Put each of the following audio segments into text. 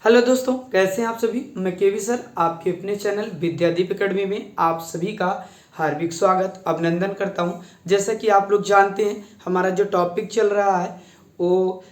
Hello दोस्तों, कैसे हैं आप सभी। मैं केवी सर आपके अपने चैनल विद्यादीप एकेडमी में आप सभी का हार्दिक स्वागत अभिनंदन करता हूं। जैसा कि आप लोग जानते हैं, हमारा जो टॉपिक चल रहा है वो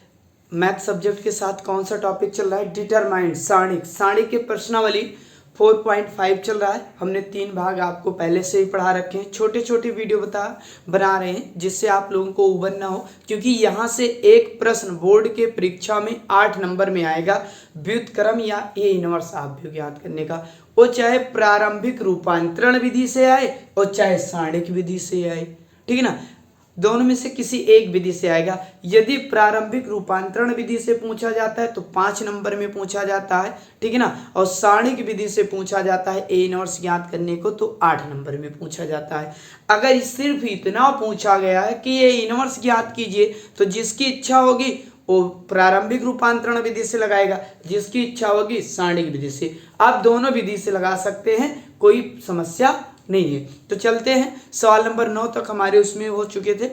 मैथ सब्जेक्ट के साथ कौन सा टॉपिक चल रहा है, डिटरमाइंड सारणी के प्रश्नावली 4.5 चल रहा है। हमने 3 भाग आपको पहले से ही पढ़ा रखे हैं। छोटे छोटे वीडियो बना रहे हैं जिससे आप लोगों को उबन ना हो, क्योंकि यहाँ से एक प्रश्न बोर्ड के परीक्षा में 8 नंबर में आएगा व्युत्क्रम या ए इनवर्स आव्यूह ज्ञात करने का। वो चाहे प्रारंभिक रूपांतरण विधि से आए और चाहे सारणिक विधि से आए, ठीक है ना। दोनों में से किसी एक विधि से आएगा। यदि प्रारंभिक रूपांतरण विधि से पूछा जाता है तो 5 नंबर में पूछा जाता है, ठीक है ना। और सारणिक विधि से पूछा जाता है ए इनवर्स ज्ञात करने को तो 8 नंबर में पूछा जाता है। अगर सिर्फ इतना पूछा गया है कि ए इनवर्स ज्ञात कीजिए तो जिसकी इच्छा होगी वो प्रारंभिक रूपांतरण विधि से लगाएगा, जिसकी इच्छा होगी सारणिक विधि से। आप दोनों विधि से लगा सकते हैं, कोई समस्या नहीं है। तो चलते हैं, सवाल नंबर 9 तक हमारे उसमें हो चुके थे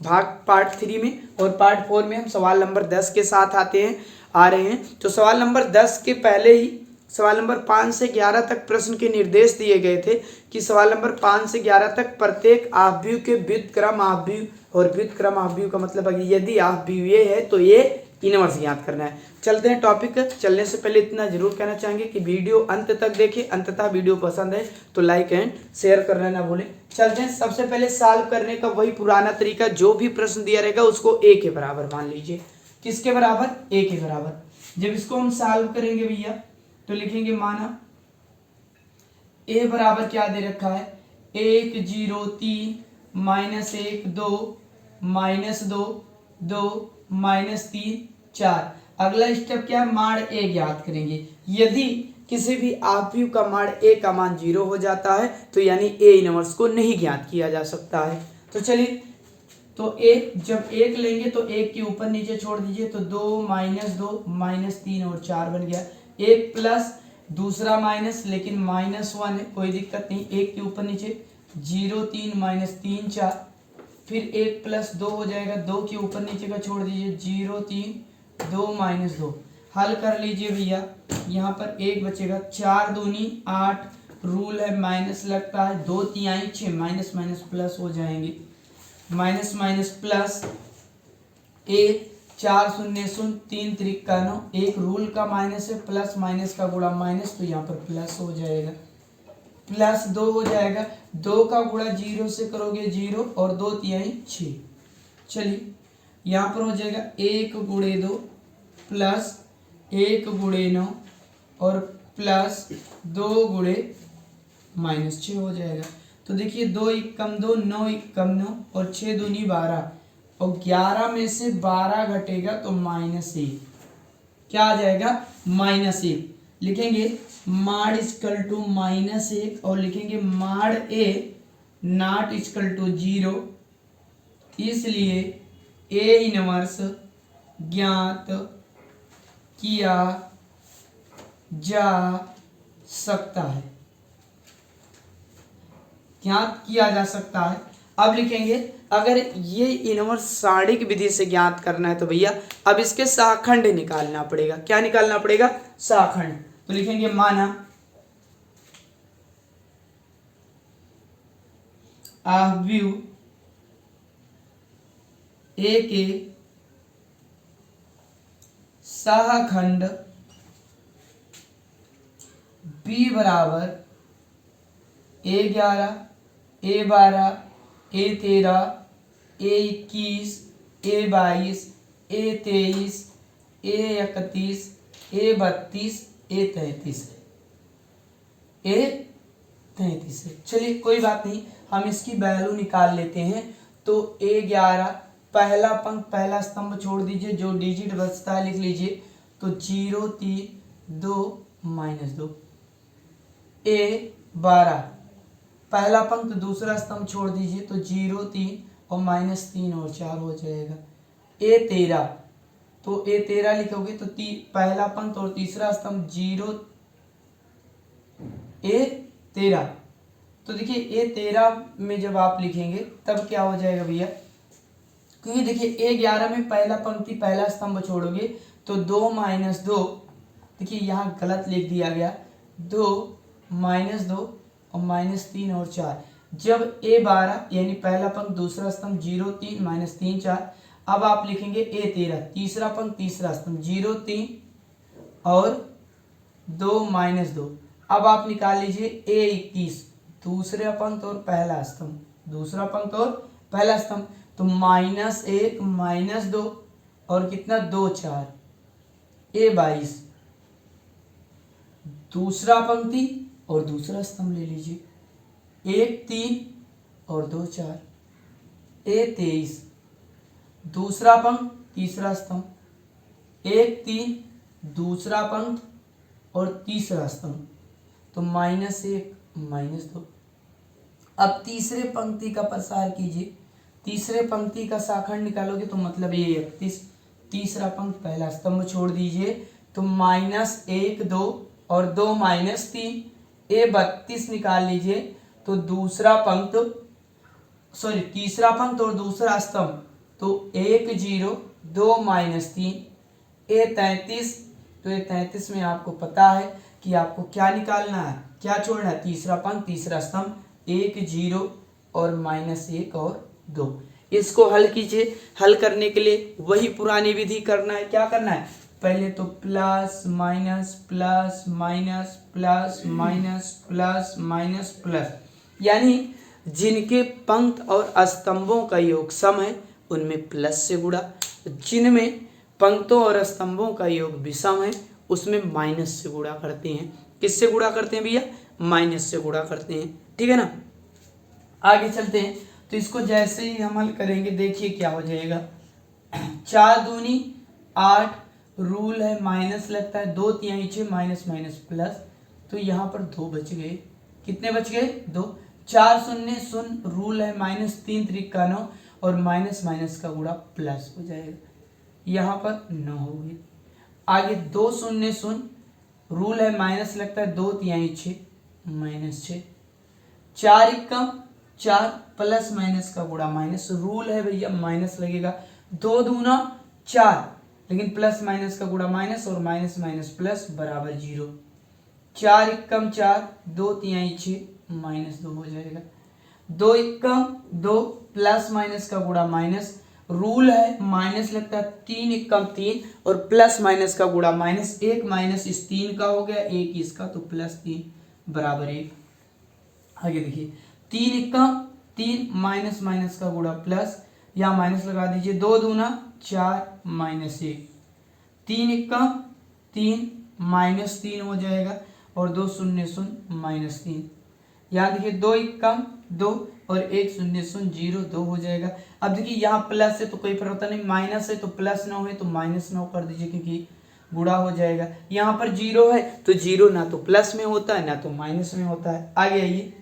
भाग पार्ट 3 में, और पार्ट 4 में हम सवाल नंबर 10 के साथ आ रहे हैं। तो सवाल नंबर 10 के पहले ही सवाल नंबर 5 से 11 तक प्रश्न के निर्देश दिए गए थे कि सवाल नंबर 5 से 11 तक प्रत्येक आव्यूह के व्युत्क्रम आव्यूह, और व्युत्क्रम आव्यूह का मतलब है यदि आव्यूह ये है तो ये इनवर्स ज्ञात करना है। चलते हैं टॉपिक। चलने से पहले इतना जरूर कहना चाहेंगे कि वीडियो अंत तक देखें, अंततः वीडियो पसंद है तो लाइक एंड शेयर करना ना भूलें। चलते हैं, सबसे पहले सॉल्व करने का वही पुराना तरीका, जो भी प्रश्न दिया रहेगा उसको ए के बराबर मान लीजिए। किसके बराबर? ए के बराबर। जब इसको हम सॉल्व करेंगे भैया तो लिखेंगे माना ए बराबर क्या दे रखा है, 1 0 3 -1 2 -2 2 -3 4। अगला स्टेप क्या है, माड ए ज्ञात करेंगे। यदि किसी भी आव्यूह का माड ए का मान 0 हो जाता है तो यानी ए इनवर्स को नहीं ज्ञात किया जा सकता है। तो चलिए, तो एक जब 1 लेंगे तो 1 के ऊपर नीचे छोड़ दीजिए तो 2 -2 -3 और 4 बन गया। 1 प्लस दूसरा माइनस, लेकिन -1 है, कोई दिक्कत नहीं। 1 के ऊपर नीचे 0 3 -3 4, फिर 1 प्लस 2 हो जाएगा, 2 के ऊपर नीचे का छोड़ दीजिए 0 3 2 -2। हल कर लीजिए भैया, यहाँ पर 1 बचेगा, 4 दूनी 8, रूल है माइनस लगता है, 2 तिहाई 6, माइनस माइनस प्लस हो जाएंगे, माइनस माइनस प्लस 1 4 0 0 3 त्रिका 9, एक रूल का माइनस है, प्लस माइनस का गुणा माइनस, तो यहाँ पर प्लस हो जाएगा, प्लस 2 हो जाएगा, 2 का गुणा 0 से करोगे 0 और 2 तिहाई 6। चलिए यहाँ पर हो जाएगा 1 गुणे 2 प्लस 1 गुणे 9 और प्लस 2 गुणे -6 हो जाएगा। तो देखिए 2 1 कम 2 9 1 कम 9 और 6 दूनी 12, और 11 में से 12 घटेगा तो -1, क्या आ जाएगा -1। लिखेंगे माड इक्वल टू -1 और लिखेंगे माड ए नॉट इक्वल टू 0, इसलिए ए इनवर्स ज्ञात किया जा सकता है, ज्ञात किया जा सकता है। अब लिखेंगे अगर ये इनवर्स सारणिक विधि से ज्ञात करना है तो भैया अब इसके सहखंड निकालना पड़ेगा। क्या निकालना पड़ेगा? सहखंड। तो लिखेंगे माना आव्यूह ए के सहखंड बी बराबर A11 A12 A13 A21 A22 A23 A31 A32 A33 A33 है। चलिए कोई बात नहीं, हम इसकी वैल्यू निकाल लेते हैं। तो A11 पहला पंक्ति पहला स्तंभ छोड़ दीजिए, जो डिजिट बचता है लिख लीजिए, तो 0 3 2 -2। A12 पहला पंक्ति दूसरा स्तंभ छोड़ दीजिए तो 0 3 और -3 और 4 हो जाएगा। A13 तो A13 लिखोगे तो पहला पंक्ति और तीसरा स्तंभ 0 A13। तो देखिए A13 में जब आप लिखेंगे तब क्या हो जाएगा भैया, क्योंकि देखिए A11 में पहला पंक्ति पहला स्तंभ छोड़ोगे तो 2 - 2 देखिए यहाँ गलत लिख दिया गया, 2 -2 और -3 और 4। जब A12 यानी पहला पंक्ति दूसरा स्तंभ 0 3 -3 4। अब आप लिखेंगे A13 तीसरा पंक्ति तीसरा स्तंभ 0 3 और 2 -2। अब आप निकाल लीजिए A21 दूसरा पंक्ति और पहला स्तंभ, दूसरा पंक्ति और पहला स्तंभ, तो -1 -2 और कितना 2 4। A22 दूसरा पंक्ति और दूसरा स्तंभ ले लीजिए, 1 3 और 2 4। A23 दूसरा पंक्ति तीसरा स्तंभ, 1 3 दूसरा पंक्ति और तीसरा स्तंभ, तो -1 -2। अब तीसरे पंक्ति का प्रसार कीजिए, तीसरे पंक्ति का शाखंड निकालोगे तो मतलब A31 तीसरा पंक्ति पहला स्तंभ छोड़ दीजिए, तो -1 2 और 2 -3। A32 निकाल लीजिए तो दूसरा पंक्ति तीसरा पंक्ति और दूसरा स्तंभ, तो 1 0 2 -3। A33 तो A33 में आपको पता है कि आपको क्या निकालना है, क्या छोड़ना है, तीसरा पंक्ति तीसरा स्तंभ, 1 0 और -1 और 2। इसको हल कीजिए। हल करने के लिए वही पुरानी विधि करना है। क्या करना है, पहले तो plus minus plus minus plus minus plus minus plus, यानी जिनके पंक्ति और स्तंभों का योग सम है उनमें प्लस से गुणा, जिनमें पंक्तों और स्तंभों का योग विषम है उसमें माइनस से गुणा करते हैं। किससे गुणा करते हैं भैया, माइनस से गुणा करते हैं। ठीक है ना, आगे चलते हैं। तो इसको जैसे ही हम हल करेंगे देखिए क्या हो जाएगा, 4 दूनी 8, रूल है माइनस लगता है, 2 तिहाई 6 माइनस माइनस प्लस, तो यहाँ पर 2 बच गए। कितने बच गए, 2। 4 शून्य शून्य, रूल है -3 त्रिका 9 और माइनस माइनस का गुणा प्लस हो जाएगा, यहाँ पर 9 हो गए। आगे 2 शून्य शून्य, रूल है माइनस लगता है, 2 तिहाई 6 -6। 4 एकम 4 प्लस माइनस का गुणा माइनस, रूल है भैया माइनस लगेगा, 2 दूना 4 लेकिन प्लस माइनस का गुणा माइनस और माइनस माइनस प्लस बराबर 0। 4 एकम 4 2 तिहाई 6 -2 हो जाएगा। 2 एकम 2 प्लस माइनस का गुणा माइनस, रूल है माइनस लगता है, 3 एकम 3 और प्लस माइनस का गुणा माइनस, 1 माइनस इस 3 का हो गया, 1 इसका, तो +3 बराबर 1। आगे देखिए 3 एकम 3 माइनस माइनस का गुणा प्लस, यहाँ माइनस लगा दीजिए, 2 दूना 4 -1, 3 एकम 3 -3 हो जाएगा और 2 शून्य शून्य -3। यहाँ देखिए 2 एकम 2 और 1 शून्य शून्य 0 2 हो जाएगा। अब देखिए यहाँ प्लस है तो कोई फर्क पड़ता नहीं, माइनस है तो +9 है तो -9 कर दीजिए क्योंकि गुणा हो जाएगा। यहाँ पर 0 है तो 0 ना तो प्लस में होता है ना तो माइनस में होता है। आगे आइए,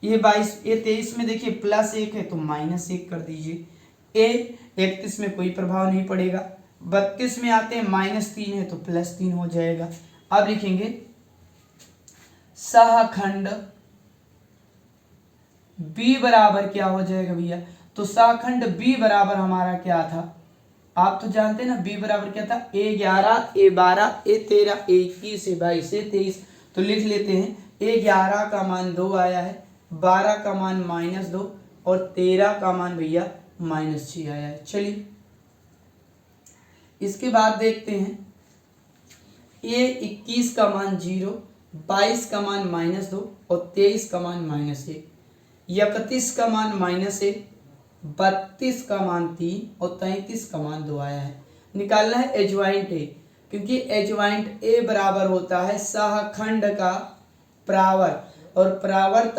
ये 23 में देखिए +1 है तो -1 कर दीजिए। 31 में कोई प्रभाव नहीं पड़ेगा। 32 में आते हैं -3 है तो +3 हो जाएगा। अब लिखेंगे सहखंड B बराबर क्या हो जाएगा भैया, तो सहखंड B बराबर हमारा क्या था, आप तो जानते हैं ना B बराबर क्या था, A11 A12 A13 A21 A22 A23। तो लिख लेते हैं, A11 का मान 2 आया है, 12 का मान -2 और 13 का मान भैया -6 आया है। चलिए इसके बाद देखते हैं, A21 का मान 0, 22 का मान -2 और 23 का मान -1, 31 का मान -1, 32 का मान 3 और 33 का मान 2 आया है। निकालना है एडजॉइंट A, क्योंकि एडजॉइंट A बराबर होता है सहखंड का प्रावर्त, और प्रावर्त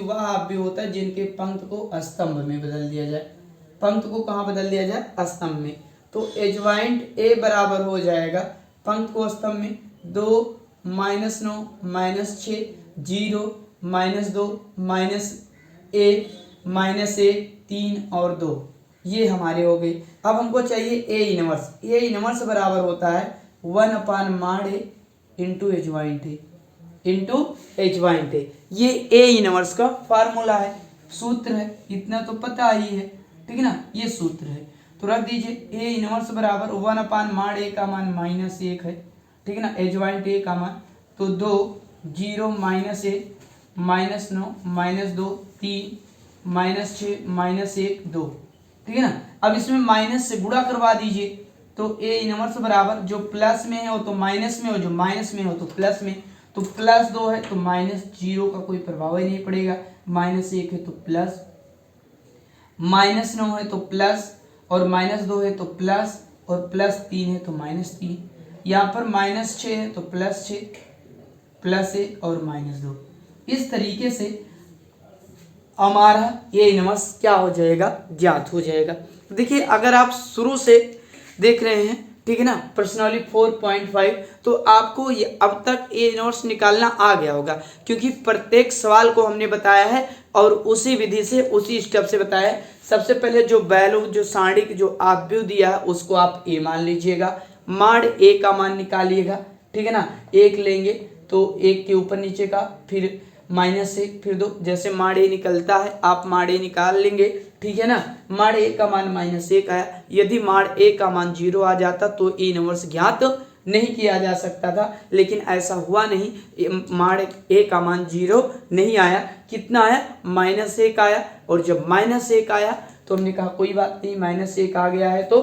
वह होता है जिनके पंक्ति को स्तंभ में बदल दिया जाए। पंक्ति को कहाँ बदल दिया जाए, स्तंभ में। तो एडजॉइंट A बराबर हो जाएगा पंक्ति को स्तंभ में 2 -9 -6 0 -2 -1 -1 3 और 2, ये हमारे हो गए। अब हमको चाहिए A इनवर्स। A इनवर्स बराबर होता है 1/mod इंटू एडजॉइंट A। ये A इनवर्स का फार्मूला है, सूत्र है, इतना तो पता ही है, ठीक है ना, ये सूत्र है। तो रख दीजिए A इनवर्स बराबर 1/mod A का मान -1 है, ठीक है ना, एडजॉइंट ए का मान, तो 2 0 -1 -9 -2 3 -6 -1 2, ठीक है ना। अब इसमें माइनस से गुणा करवा दीजिए, तो ए इनवर्स बराबर जो प्लस में है वो तो माइनस में हो, जो माइनस में हो तो प्लस में, तो +2 है तो -0 का कोई प्रभाव ही नहीं पड़ेगा, -1 है तो प्लस, -9 है तो प्लस, और -2 है तो प्लस, और +3 है तो -3, यहाँ पर -6 है तो +6 +1 और -2। इस तरीके से हमारा ये इनवर्स क्या हो जाएगा, ज्ञात हो जाएगा। देखिए अगर आप शुरू से देख रहे हैं, ठीक है ना, प्रश्नावली 4.5, तो आपको ये अब तक ये इनवर्स निकालना आ गया होगा, क्योंकि प्रत्येक सवाल को हमने बताया है और उसी विधि से उसी स्टेप से बताया है। सबसे पहले जो वैल्यू, जो सारणिक जो आव्यूह दिया है उसको आप ए मान लीजिएगा, माड ए का मान निकालिएगा, ठीक है ना। 1 लेंगे तो 1 के ऊपर नीचे का, फिर -1 फिर 2, जैसे माड ए निकलता है आप माड ए निकाल लेंगे, ठीक है ना। माड ए का मान -1 आया, यदि माड ए का मान 0 आ जाता तो ए इनवर्स ज्ञात नहीं किया जा सकता था, लेकिन ऐसा हुआ नहीं, माड ए का मान 0 नहीं आया, कितना आया, -1 आया। और जब -1 आया तो हमने कहा कोई बात नहीं, -1 आ गया है तो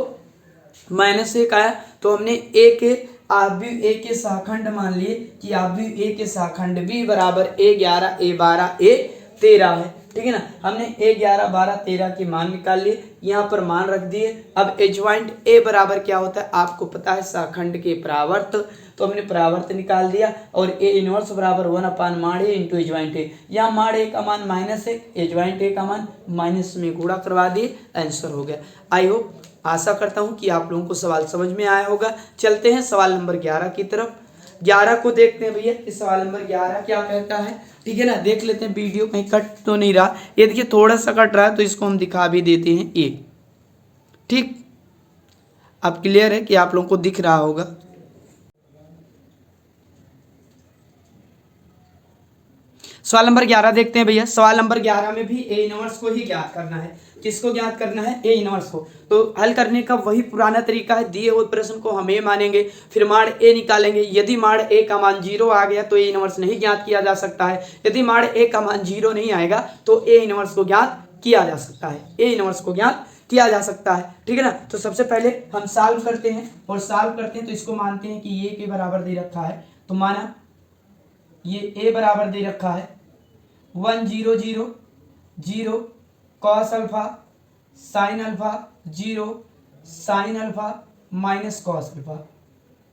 -1 आया तो हमने ए के आव्यूह ए के शाखंड मान लिए कि आव्यूह ए के शाखंड b बराबर a11 a12 a13 है, ठीक है ना। हमने a11 12 13 के मान निकाल लिए, यहाँ पर मान रख दिए। अब एडजॉइंट ए बराबर क्या होता है आपको पता है, शाखंड के परावर्त, तो हमने परावर्त निकाल दिया, और ए इनवर्स बराबर 1/माड ए इंटू एडजॉइंट ए। यहाँ माड ए का मान -1, एडजॉइंट ए का मान माइनस में गुणा करवा दिए, आंसर हो गया। आई होप, आशा करता हूं कि आप लोगों को सवाल समझ में आया होगा। चलते हैं सवाल नंबर 11 की तरफ। 11 को देखते हैं भैया कि सवाल नंबर 11 क्या कहता है, ठीक है ना। देख लेते हैं वीडियो कहीं कट तो नहीं रहा, ये देखिए थोड़ा सा कट रहा है तो इसको हम दिखा भी देते हैं ये, ठीक। अब क्लियर है कि आप लोगों को दिख रहा होगा। सवाल नंबर 11 देखते हैं भैया। सवाल नंबर 11 में भी ए इनवर्स को ही ज्ञात करना है। किसको ज्ञात करना है, ए इनवर्स को। तो हल करने का वही पुराना तरीका है, दिए हुए प्रश्न को हम ए मानेंगे, फिर माड ए निकालेंगे। यदि माड ए का मान 0 आ गया तो ए इनवर्स नहीं ज्ञात किया जा सकता है। यदि माड ए का मान 0 नहीं आएगा तो ए इनवर्स को ज्ञात किया जा सकता है, ए इनवर्स को ज्ञात किया जा सकता है, ठीक है ना। तो सबसे पहले हम सॉल्व करते हैं, और सॉल्व करते हैं तो इसको मानते हैं कि ये के बराबर दे रखा है, तो माना ये ए बराबर दे रखा है 1 0 0 0 cos alpha sine alpha 0 sine alpha minus cos alpha,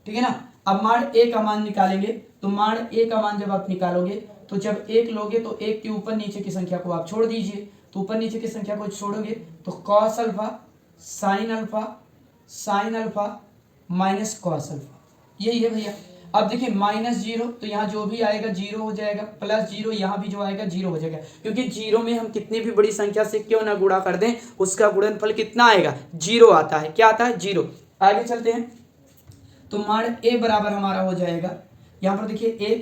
ठीक है ना। अब माड ए का मान निकालेंगे, तो माड ए का मान जब आप निकालोगे तो जब 1 लोगे तो 1 के ऊपर नीचे की संख्या को आप छोड़ दीजिए, तो ऊपर नीचे की संख्या को छोड़ोगे तो cos alpha sine alpha minus cos alpha, यही है भैया। अब देखिए -0 तो यहाँ जो भी आएगा 0 हो जाएगा, +0 यहाँ भी जो आएगा 0 हो जाएगा, क्योंकि 0 में हम कितनी भी बड़ी संख्या से क्यों ना गुणा कर दें उसका गुणनफल कितना आएगा, 0 आता है। क्या आता है, 0। आगे चलते हैं, तो माड ए बराबर हमारा हो जाएगा, यहाँ पर देखिए ए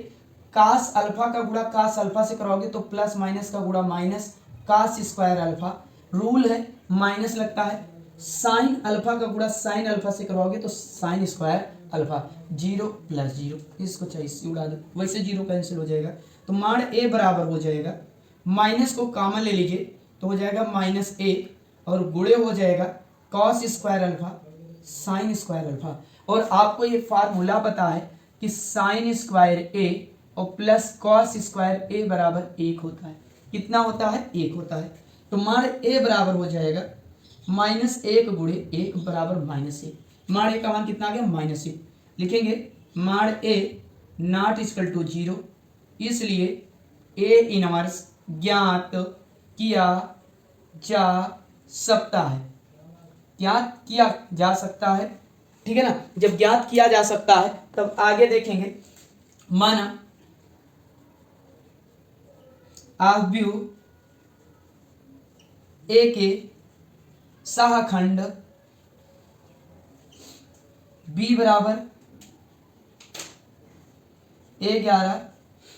कास अल्फा का गुणा कास अल्फा से कराओगे तो प्लस माइनस का गुणा minus cos square alpha, rule है माइनस लगता है। साइन अल्फा का गुणा साइन अल्फा से कराओगे तो साइन स्क्वायर अल्फा, 0 + 0, इसको चाहिए इससे उड़ा दो, वैसे 0 कैंसिल हो जाएगा। तो माड ए बराबर हो जाएगा, माइनस को कॉमन ले लीजिए तो हो जाएगा -a, और गुणे हो जाएगा cos square alpha sine square alpha. और आपको ये फार्मूला पता है कि साइन स्क्वायर ए और प्लस कॉस स्क्वायर ए बराबर 1 होता है। कितना होता है, 1 होता है। तो माड ए बराबर हो जाएगा -1 गुणे 1 बराबर -1। माड ए का मान कितना आ गया, -1। लिखेंगे माड ए नॉट इक्वल टू 0, इसलिए ए इनवर्स ज्ञात किया जा सकता है, ज्ञात किया जा सकता है, ठीक है ना। जब ज्ञात किया जा सकता है तब आगे देखेंगे, माना आव्यूह ए के शाखंड b बराबर a11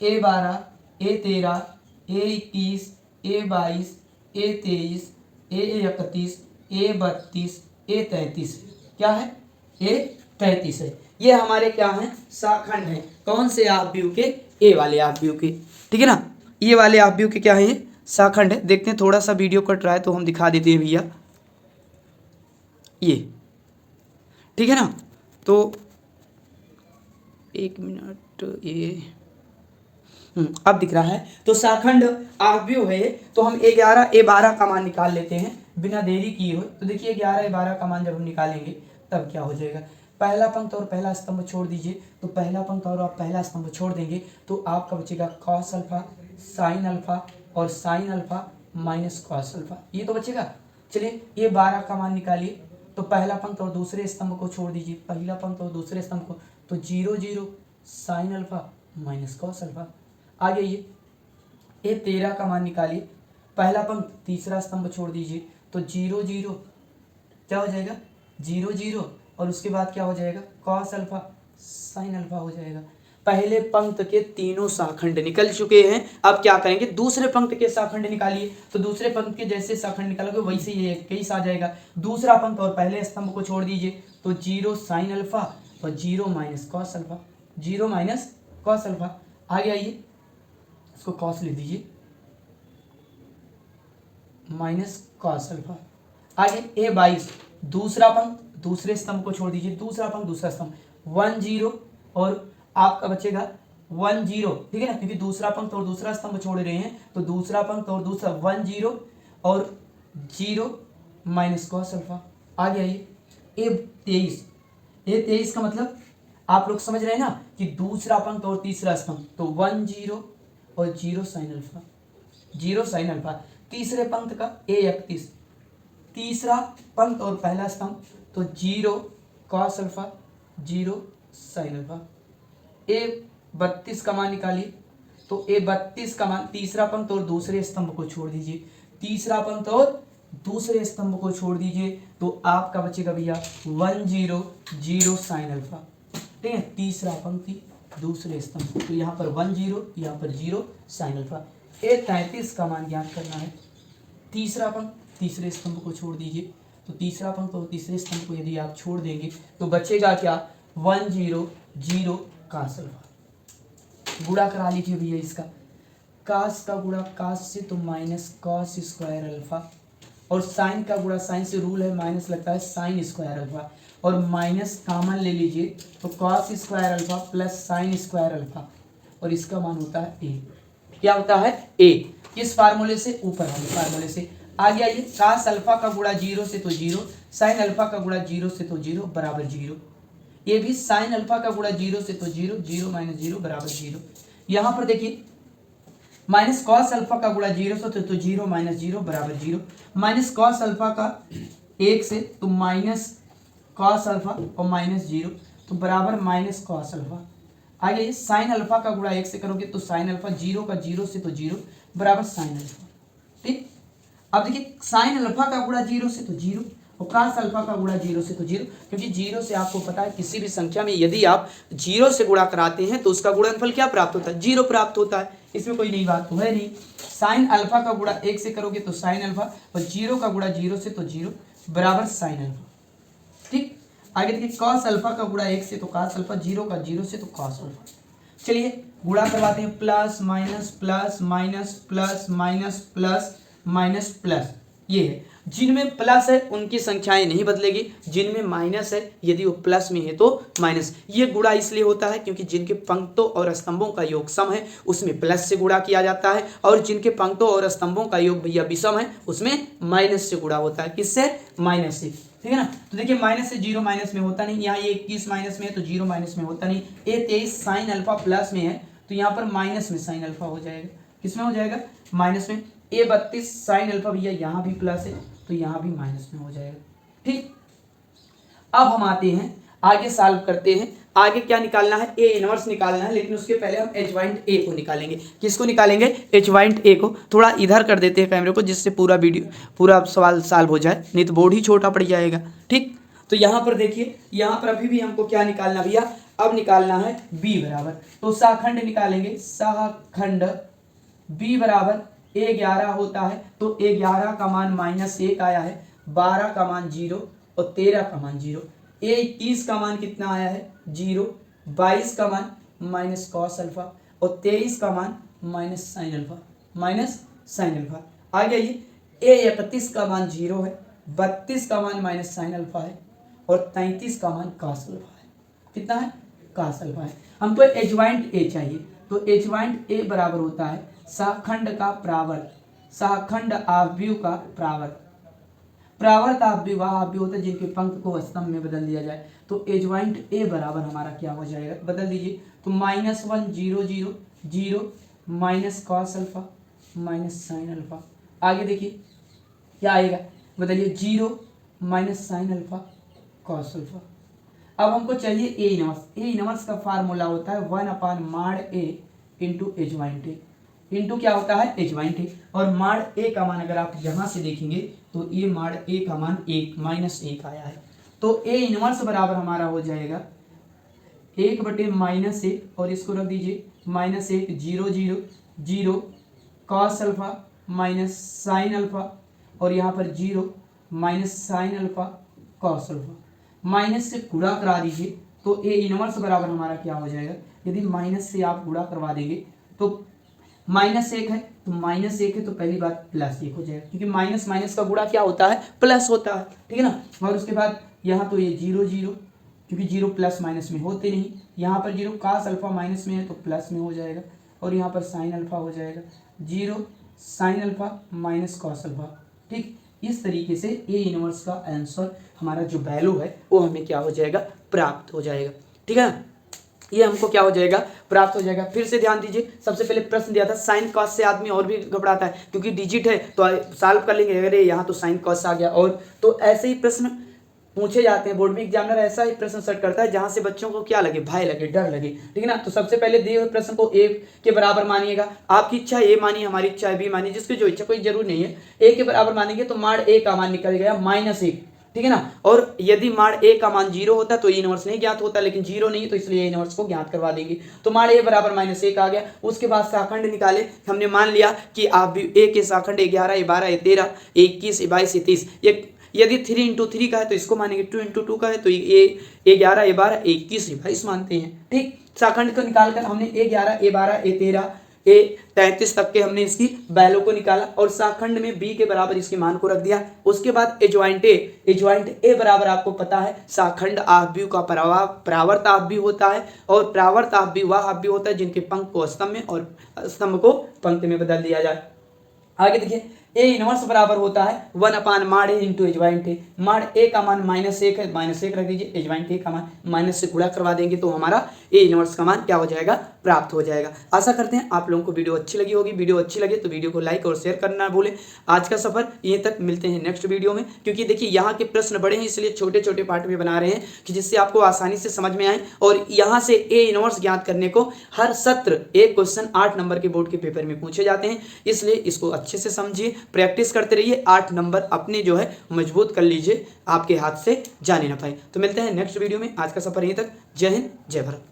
a12 a13 a21 a22 a23 a31 a32 a33, क्या है, a33 है। ये हमारे क्या हैं, शाखंड हैं। कौन से आव्यूह के, ए वाले आव्यूह के, ठीक है ना। ये वाले आव्यूह के क्या है, ये शाखंड है। देखते हैं, थोड़ा सा वीडियो कट रहा है तो हम दिखा देते हैं भैया, ये ठीक है ना। तो एक मिनट, ये अब दिख रहा है। तो शाखंड आव्यूह है, तो हम A11 A12 का मान निकाल लेते हैं बिना देरी किए हुए। तो देखिए 11 A12 का मान जब हम निकालेंगे तब क्या हो जाएगा, पहला पंक्त और पहला स्तंभ छोड़ दीजिए, तो पहला पंक्त और आप पहला स्तंभ छोड़ देंगे तो आपका बचेगा कॉस अल्फा साइन अल्फा और sine alpha minus cos alpha, ये तो बचेगा। चलिए ये 12 का मान निकालिए, तो पहला पंक्त और दूसरे स्तंभ को छोड़ दीजिए, पहला पंक्त और दूसरे स्तंभ को, तो 0 0 sine alpha minus cos alpha. आगे ये 13 का मान निकालिए, पहला पंक्त तीसरा स्तंभ छोड़ दीजिए, तो 0 0 क्या हो जाएगा, 0 0 और उसके बाद क्या हो जाएगा, कॉस अल्फा साइन अल्फा हो जाएगा। पहले पंक्त के तीनों शाखंड निकल चुके हैं। अब क्या करेंगे, दूसरे पंक्त के शाखंड निकालिए। तो दूसरे पंक्त के जैसे शाखंड निकालोगे वैसे ये 21 आ जाएगा। दूसरा पंक्त और पहले स्तंभ को छोड़ दीजिए, तो 0 साइन अल्फा और 0 minus cos alpha, 0 minus cos alpha. आगे आइए, इसको कॉस ले दीजिए, माइनस कॉस अल्फा। आगे A22 दूसरा पंक्त दूसरे स्तंभ को छोड़ दीजिए, दूसरा पंक्त दूसरा स्तंभ 1 0 और आपका बचेगा 1 0, ठीक है ना, क्योंकि दूसरा पंक्त और दूसरा स्तंभ छोड़ रहे हैं, तो दूसरा पंक्त और दूसरा 1 0 और 0 माइनस कॉस अल्फा। आगे आइए A23 का मतलब आप लोग समझ रहे हैं ना कि दूसरा पंक्त और तीसरा स्तंभ, तो 1 0 और 0 साइन अल्फा, 0 साइन अल्फा। तीसरे पंक्त का A31 तीसरा पंक्त और पहला स्तंभ, तो 0 cos alpha 0 sine alpha. A32 का मान निकालिए, तो A32 का मान तीसरा पंक्त और दूसरे स्तंभ को छोड़ दीजिए, तीसरा पंक्त और दूसरे स्तंभ को छोड़ दीजिए, तो आपका बचेगा भैया 1 0 0 साइन अल्फा, ठीक है, तीसरा पंक्ति दूसरे स्तंभ, तो यहाँ पर 1 0 यहाँ पर 0 साइन अल्फा। A33 का मान ज्ञात करना है, तीसरा पंक्त तीसरे स्तंभ को छोड़ दीजिए, तो तीसरा पंक्त और तीसरे स्तंभ को यदि आप छोड़ देंगे तो बचेगा क्या, 1 0 0 कास अल्फा। गुणा करा लीजिए भैया इसका, कास का गुणा कास से तो माइनस कॉस स्क्वायर अल्फा, और साइन का गुणा साइन से रूल है माइनस लगता है साइन स्क्वायर अल्फा, और माइनस कॉमन ले लीजिए तो cos square alpha plus sine square alpha, और इसका मान होता है ए। क्या होता है, ए। किस फार्मूले से, ऊपर वाले फार्मूले से। आगे आइए, कास अल्फा का गुणा 0 से तो 0, साइन अल्फा का गुणा 0 से तो 0 बराबर 0। ये भी साइन अल्फा का गुणा 0 से तो 0, 0 माइनस 0 बराबर 0। यहाँ पर देखिए माइनस कॉस अल्फा का गुणा 0 से तो 0 माइनस 0 बराबर 0, माइनस कॉस अल्फा का 1 से तो माइनस कॉस अल्फा और माइनस 0 तो बराबर माइनस कॉस अल्फा। आगे साइन अल्फा का गुणा 1 से करोगे तो साइन अल्फा 0 का 0 से तो 0 बराबर साइन अल्फा, ठीक। अब देखिए साइन अल्फा का गुणा 0 से तो 0 और कास अल्फा का गुणा 0 से तो 0, क्योंकि 0 से आपको पता है किसी भी संख्या में यदि आप 0 से गुणा कराते हैं तो उसका गुणनफल क्या प्राप्त होता है, 0 प्राप्त होता है। इसमें कोई नई बात तो है नहीं। साइन अल्फा का गुणा 1 से करोगे तो साइन अल्फा, और 0 का गुणा 0 से तो 0 बराबर साइन अल्फा, ठीक। आगे देखिए कॉस अल्फा का गुणा 1 से तो कॉस अल्फा, 0 का 0 से तो कॉस अल्फा। चलिए गुणा करवाते हैं, plus minus plus minus plus minus plus minus plus. ये है, जिनमें प्लस है उनकी संख्याएं नहीं बदलेगी, जिनमें माइनस है यदि वो प्लस में है तो माइनस। ये गुणा इसलिए होता है क्योंकि जिनके पंक्तों और स्तंभों का योग सम है उसमें प्लस से गुणा किया जाता है, और जिनके पंक्तों और स्तंभों का योग भैया विषम है उसमें माइनस से गुणा होता है। किससे, माइनस से, ठीक है ना। तो देखिए माइनस से 0 माइनस में होता नहीं, यहाँ ये 21 माइनस में है तो 0 माइनस में होता नहीं। ये 23 साइन अल्फा प्लस में है तो यहाँ पर माइनस में साइन अल्फा हो जाएगा, किसमें हो जाएगा, माइनस में। ये 32 साइन अल्फा भैया यहाँ भी प्लस है तो यहाँ भी माइनस में हो जाएगा, ठीक। अब हम आते हैं आगे सॉल्व करते हैं। आगे क्या निकालना है, ए इनवर्स निकालना है, लेकिन उसके पहले हम एच वाइंट ए को निकालेंगे। किसको निकालेंगे, एच वाइंट ए को। थोड़ा इधर कर देते हैं कैमरे को जिससे पूरा वीडियो पूरा सवाल सॉल्व हो जाए, नहीं तो बोर्ड ही छोटा पड़ जाएगा, ठीक। तो यहाँ पर देखिए, यहाँ पर अभी भी हमको क्या निकालना भैया, अब निकालना है बी बराबर, तो शाखंड निकालेंगे, शाखंड बी बराबर A11 होता है, तो A11 का मान -1 आया है, 12 का मान 0 और 13 का मान 0। A21 का मान कितना आया है 0, 22 का मान माइनस कॉस अल्फा और 23 का मान minus sine alpha, minus sine alpha. आगे आइए, A31 का मान 0 है, 32 का मान माइनस साइन अल्फा है और 33 का मान कॉस अल्फा है। कितना है? कॉस अल्फा है। हमको एडजॉइंट ए चाहिए, तो एडजॉइंट ए बराबर होता है सहखंड का प्रावर्त, सहखंड आव्यूह का प्रावर्त। प्रावर्त आव्यूह वह आव्यूह होता है जिनके पंक्ति को स्तंभ में बदल दिया जाए। तो एडजॉइंट ए बराबर हमारा क्या हो जाएगा, बदल दीजिए। तो -1 0 0 0 minus cos alpha minus sine alpha. आगे देखिए क्या आएगा, बताइए 0 minus sine alpha cos alpha. अब हमको चाहिए ए इनवर्स। ए इनवर्स का फार्मूला होता है 1/mod a into adjoint A, into क्या होता है एडजॉइंट ए। और mod a का मान अगर आप यहाँ से देखेंगे तो ये mod a का मान 1 -1 आया है। तो ए इनवर्स बराबर हमारा हो जाएगा 1/-1 और इसको रख दीजिए -1 0 0 0 cos alpha minus sine alpha और यहाँ पर 0 minus sine alpha cos alpha. Minus से गुणा करा दीजिए तो ए इनवर्स बराबर हमारा क्या हो जाएगा, यदि माइनस से आप गुणा करवा देंगे तो -1 है, तो -1 है तो पहली बात +1 हो जाएगा, क्योंकि माइनस माइनस का गुणा क्या होता है, प्लस होता है, ठीक है ना। और उसके बाद यहाँ तो ये 0 0, क्योंकि 0 प्लस माइनस में होते नहीं, यहाँ पर 0 कॉस अल्फा माइनस में है तो प्लस में हो जाएगा और यहाँ पर साइन अल्फा हो जाएगा 0 sine alpha minus cos alpha. ठीक, इस तरीके से ए इनवर्स का आंसर हमारा जो वैल्यू है वो हमें क्या हो जाएगा, प्राप्त हो जाएगा। ठीक है ना, ये हमको क्या हो जाएगा, प्राप्त हो जाएगा। फिर से ध्यान दीजिए, सबसे पहले प्रश्न दिया था साइन कॉस से आदमी और भी घबराता है, क्योंकि डिजिट है तो सॉल्व कर लेंगे, अरे यहाँ तो साइन कॉस आ गया। और तो ऐसे ही प्रश्न पूछे जाते हैं, बोर्ड में एग्जामिनर ऐसा ही प्रश्न सेट करता है जहां से बच्चों को क्या लगे, भय लगे, डर लगे, ठीक है ना। तो सबसे पहले दिए हुए प्रश्न को ए के बराबर मानिएगा, आपकी इच्छा ए मानिए, हमारी इच्छा है बी मानिए, जिसकी जो इच्छा, कोई जरूर नहीं है। ए के बराबर मानेंगे तो mod a का मान निकल गया -1, ठीक है ना। और यदि mod a का मान 0 होता तो इनवर्स नहीं ज्ञात होता, लेकिन 0 नहीं तो इसलिए इनवर्स को ज्ञात करवा देंगे। तो mod a बराबर -1 आ गया। उसके बाद शाखंड निकाले, हमने मान लिया कि आप a के शाखंड 11 a 12 a 13 a 21 a 22 a 30, यदि 3 × 3 का है तो इसको मानेंगे, 2 × 2 का है तो ये 11 a 12 a 21 a 22 मानते हैं। ठीक, शाखंड को निकालकर हमने a 11 a 12 a 13 a 33 तक के हमने इसकी वैल्यू को निकाला और शाखंड में b के बराबर इसके मान को रख दिया। उसके बाद एडजॉइंट ए बराबर आपको पता है शाखंड आव्यूह का प्रावर्त आव्यूह होता है, और प्रावर्त आव्यूह वह आव्यूह होता है जिनके पंक्ति को स्तंभ में और स्तंभ को पंक्ति में बदल दिया जाए। आगे देखिए, ए इनवर्स बराबर होता है 1/mod a into adjoint A. mod a का मान -1 है, -1 रख दीजिए, एडजॉइंट ए का मान माइनस से गुणा करवा देंगे तो हमारा ए इनवर्स का मान क्या हो जाएगा, प्राप्त हो जाएगा। आशा करते हैं आप लोगों को वीडियो अच्छी लगी होगी। वीडियो अच्छी लगे तो वीडियो को लाइक और शेयर करना ना भूलें। आज का सफर यहीं तक, मिलते हैं नेक्स्ट वीडियो में, क्योंकि देखिए यहाँ के प्रश्न बड़े हैं इसलिए छोटे छोटे पार्ट में बना रहे हैं कि जिससे आपको आसानी से समझ में आए। और यहाँ से ए इनवर्स ज्ञात करने को हर सत्र एक क्वेश्चन 8 नंबर के बोर्ड के पेपर में पूछे जाते हैं, इसलिए इसको अच्छे से समझिए, प्रैक्टिस करते रहिए, 8 नंबर अपने जो है मजबूत कर लीजिए, आपके हाथ से जाने ना पाए। तो मिलते हैं नेक्स्ट वीडियो में। आज का सफर यहीं तक। जय हिंद, जय भारत।